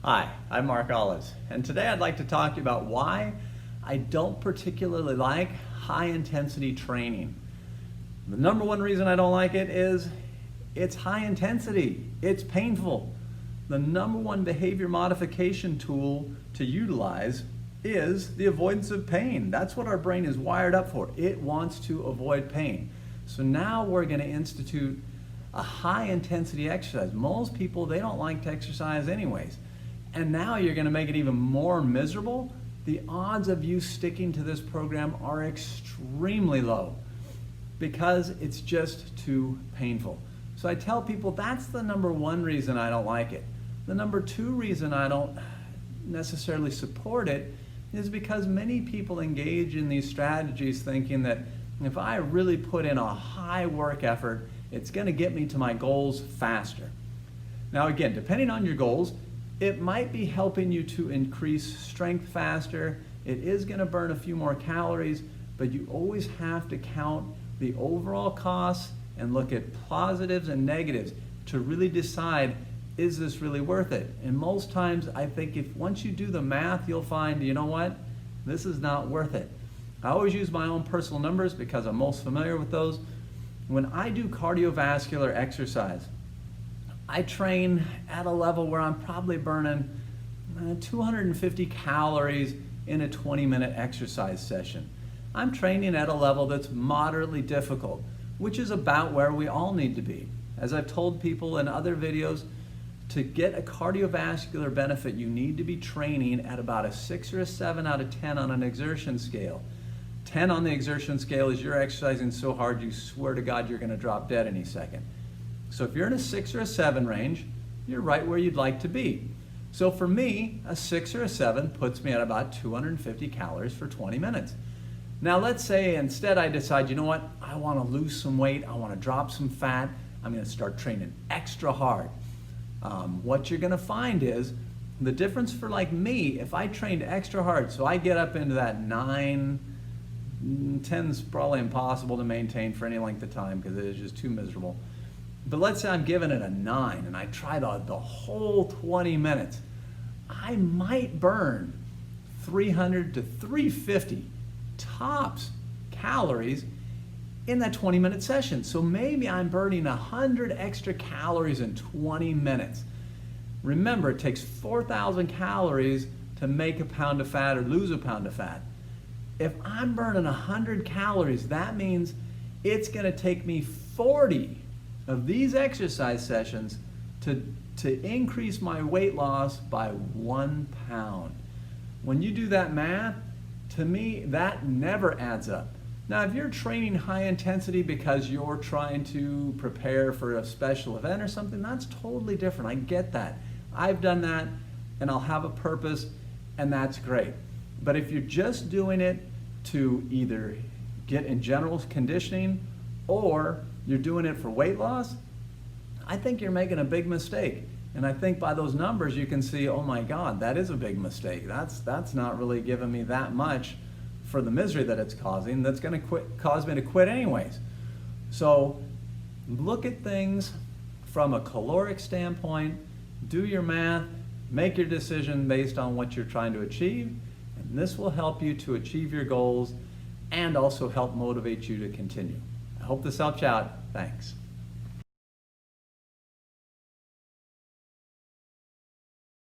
Hi, I'm Mark Olives, and today I'd like to talk to you about why I don't particularly like high-intensity training. The number one reason I don't like it is it's high intensity, it's painful. The number one behavior modification tool to utilize is the avoidance of pain. That's what our brain is wired up for. It wants to avoid pain. So now we're going to institute a high intensity exercise. Most people, they don't like to exercise anyways. And now you're going to make it even more miserable. The odds of you sticking to this program are extremely low because it's just too painful. So I tell people that's the number one reason I don't like it. The number two reason I don't necessarily support it is because many people engage in these strategies thinking that if I really put in a high work effort, it's going to get me to my goals faster. Now again, depending on your goals, it might be helping you to increase strength faster. It is going to burn a few more calories, but you always have to count the overall costs and look at positives and negatives to really decide, is this really worth it? And most times I think if once you do the math, you'll find, you know what, this is not worth it. I always use my own personal numbers because I'm most familiar with those. When I do cardiovascular exercise, I train at a level where I'm probably burning 250 calories in a 20-minute exercise session. I'm training at a level that's moderately difficult, which is about where we all need to be. As I've told people in other videos, to get a cardiovascular benefit, you need to be training at about a 6 or a 7 out of 10 on an exertion scale. 10 on the exertion scale is you're exercising so hard you swear to God you're going to drop dead any second. So if you're in a 6 or a 7 range, you're right where you'd like to be. So for me, a 6 or a 7 puts me at about 250 calories for 20 minutes. Now let's say instead I decide, you know what, I want to lose some weight, I want to drop some fat, I'm going to start training extra hard. What you're going to find is the difference for like me, if I trained extra hard, so I get up into that 9, 10's probably impossible to maintain for any length of time because it is just too miserable. But let's say I'm giving it a 9 and I try the whole 20 minutes. I might burn 300 to 350 tops calories in that 20-minute session. So maybe I'm burning 100 extra calories in 20 minutes. Remember, it takes 4,000 calories to make a pound of fat or lose a pound of fat. If I'm burning 100 calories, that means it's going to take me 40 of these exercise sessions to increase my weight loss by 1 pound. When you do that math, to me, that never adds up. Now, if you're training high intensity because you're trying to prepare for a special event or something, that's totally different. I get that. I've done that, and I'll have a purpose, and that's great. But if you're just doing it to either get in general conditioning or you're doing it for weight loss, I think you're making a big mistake. And I think by those numbers you can see, oh my God, that is a big mistake. That's not really giving me that much for the misery that it's causing. That's going to cause me to quit anyways. So look at things from a caloric standpoint, do your math, make your decision based on what you're trying to achieve, and this will help you to achieve your goals and also help motivate you to continue. I hope this helped you out. Thanks.